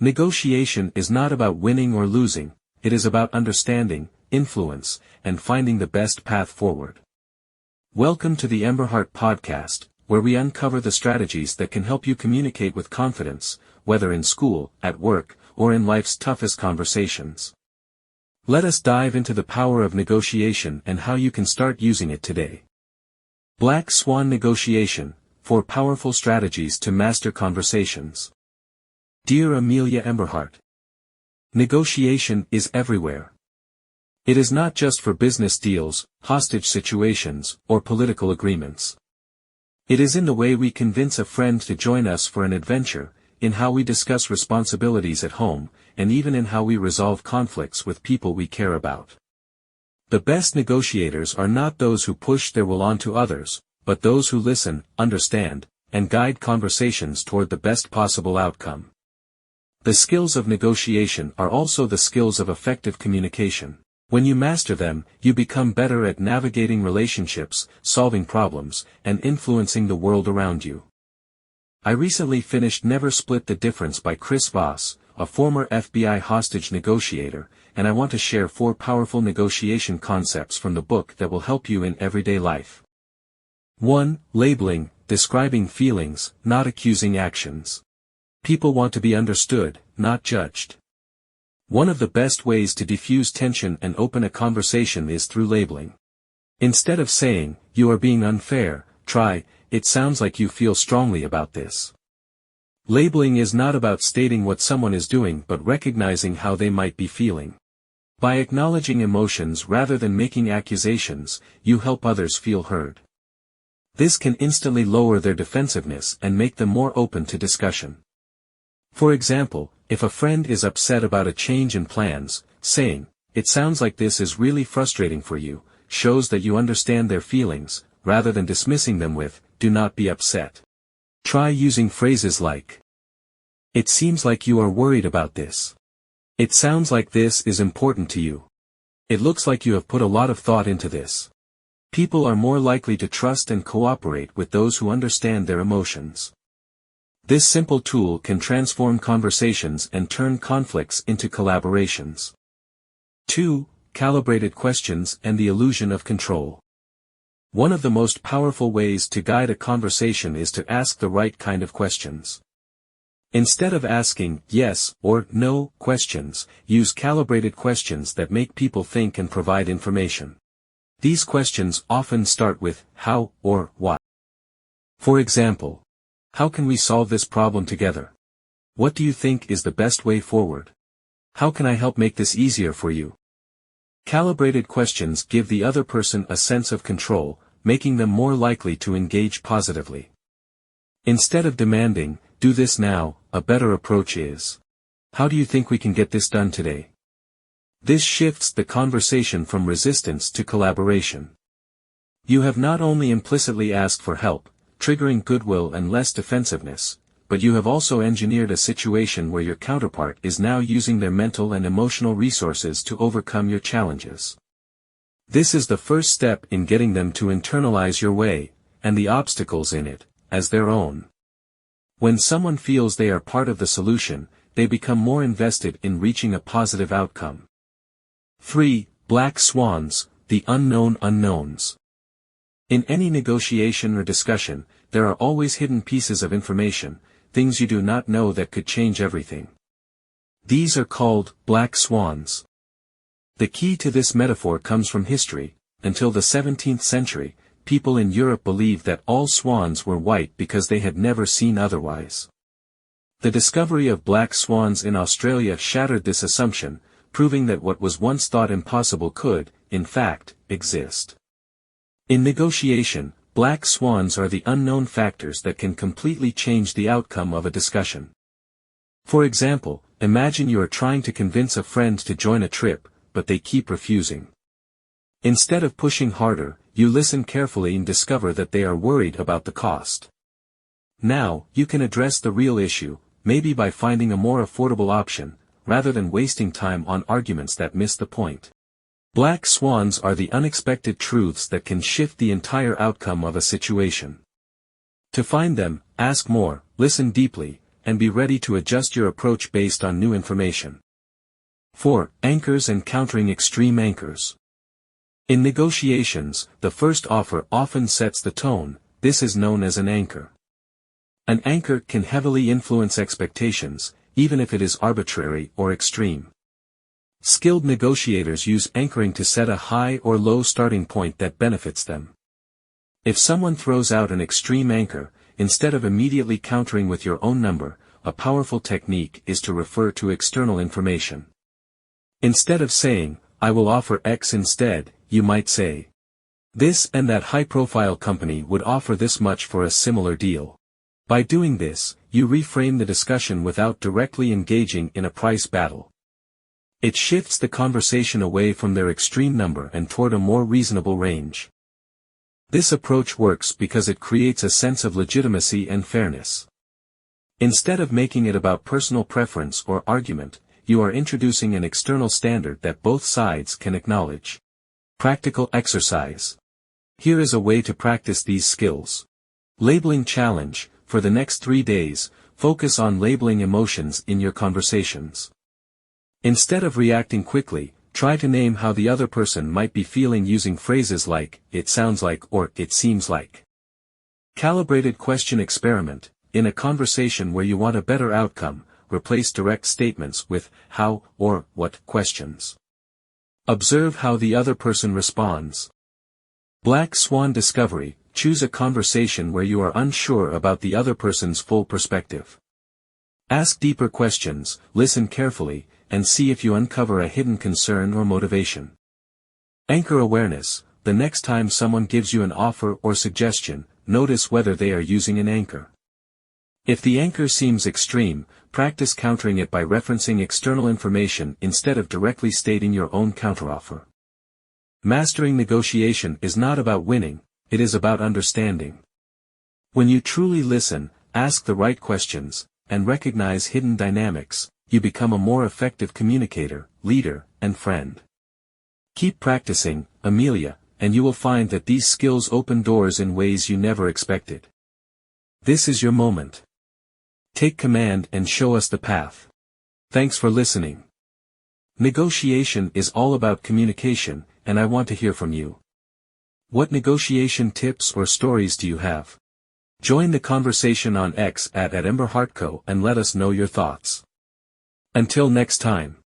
Negotiation is not about winning or losing, it is about understanding, influence, and finding the best path forward. Welcome to the Emberhart podcast, where we uncover the strategies that can help you communicate with confidence, whether in school, at work, or in life's toughest conversations. Let us dive into the power of negotiation and how you can start using it today. Black Swan Negotiation, 4 Powerful Strategies to Master Conversations. Dear Amelia Emberhart, negotiation is everywhere. It is not just for business deals, hostage situations, or political agreements. It is in the way we convince a friend to join us for an adventure, in how we discuss responsibilities at home, and even in how we resolve conflicts with people we care about. The best negotiators are not those who push their will onto others, but those who listen, understand, and guide conversations toward the best possible outcome. The skills of negotiation are also the skills of effective communication. When you master them, you become better at navigating relationships, solving problems, and influencing the world around you. I recently finished Never Split the Difference by Voss, a former FBI hostage negotiator, and I want to share 4 powerful negotiation concepts from the book that will help you in everyday life. 1. Labeling, describing feelings, not accusing actions. People want to be understood, not judged. One of the best ways to diffuse tension and open a conversation is through labeling. Instead of saying, "You are being unfair," try, "It sounds like you feel strongly about this." Labeling is not about stating what someone is doing but recognizing how they might be feeling. By acknowledging emotions rather than making accusations, you help others feel heard. This can instantly lower their defensiveness and make them more open to discussion. For example, if a friend is upset about a change in plans, saying, "It sounds like this is really frustrating for you," shows that you understand their feelings, rather than dismissing them with, "Do not be upset." Try using phrases like, "It seems like you are worried about this. It sounds like this is important to you. It looks like you have put a lot of thought into this." People are more likely to trust and cooperate with those who understand their emotions. This simple tool can transform conversations and turn conflicts into collaborations. 2. Calibrated questions and the illusion of control. One of the most powerful ways to guide a conversation is to ask the right kind of questions. Instead of asking yes or no questions, use calibrated questions that make people think and provide information. These questions often start with how or why. For example, "How can we solve this problem together? What do you think is the best way forward? How can I help make this easier for you?" Calibrated questions give the other person a sense of control, making them more likely to engage positively. Instead of demanding, "Do this now," a better approach is, "How do you think we can get this done today?" This shifts the conversation from resistance to collaboration. You have not only implicitly asked for help, triggering goodwill and less defensiveness, but you have also engineered a situation where your counterpart is now using their mental and emotional resources to overcome your challenges. This is the first step in getting them to internalize your way, and the obstacles in it, as their own. When someone feels they are part of the solution, they become more invested in reaching a positive outcome. 3. Black Swans, the unknown unknowns. In any negotiation or discussion, there are always hidden pieces of information, things you do not know that could change everything. These are called black swans. The key to this metaphor comes from history. Until the 17th century, people in Europe believed that all swans were white because they had never seen otherwise. The discovery of black swans in Australia shattered this assumption, proving that what was once thought impossible could, in fact, exist. In negotiation, black swans are the unknown factors that can completely change the outcome of a discussion. For example, imagine you are trying to convince a friend to join a trip, but they keep refusing. Instead of pushing harder, you listen carefully and discover that they are worried about the cost. Now, you can address the real issue, maybe by finding a more affordable option, rather than wasting time on arguments that miss the point. Black swans are the unexpected truths that can shift the entire outcome of a situation. To find them, ask more, listen deeply, and be ready to adjust your approach based on new information. 4. Anchors and countering extreme anchors. In negotiations, the first offer often sets the tone. This is known as an anchor. An anchor can heavily influence expectations, even if it is arbitrary or extreme. Skilled negotiators use anchoring to set a high or low starting point that benefits them. If someone throws out an extreme anchor, instead of immediately countering with your own number, a powerful technique is to refer to external information. Instead of saying, "I will offer X instead," you might say, "This and that high-profile company would offer this much for a similar deal." By doing this, you reframe the discussion without directly engaging in a price battle. It shifts the conversation away from their extreme number and toward a more reasonable range. This approach works because it creates a sense of legitimacy and fairness. Instead of making it about personal preference or argument, you are introducing an external standard that both sides can acknowledge. Practical exercise. Here is a way to practice these skills. Labeling challenge. For the next 3 days, focus on labeling emotions in your conversations. Instead of reacting quickly, try to name how the other person might be feeling using phrases like, "it sounds like" or "it seems like." Calibrated question experiment. In a conversation where you want a better outcome, replace direct statements with how or what questions. Observe how the other person responds. Black Swan discovery. Choose a conversation where you are unsure about the other person's full perspective. Ask deeper questions, listen carefully, and see if you uncover a hidden concern or motivation. Anchor awareness. The next time someone gives you an offer or suggestion, notice whether they are using an anchor. If the anchor seems extreme, practice countering it by referencing external information instead of directly stating your own counteroffer. Mastering negotiation is not about winning, it is about understanding. When you truly listen, ask the right questions, and recognize hidden dynamics, you become a more effective communicator, leader, and friend. Keep practicing, Amelia, and you will find that these skills open doors in ways you never expected. This is your moment. Take command and show us the path. Thanks for listening. Negotiation is all about communication, and I want to hear from you. What negotiation tips or stories do you have? Join the conversation on X at Emberhart and let us know your thoughts. Until next time.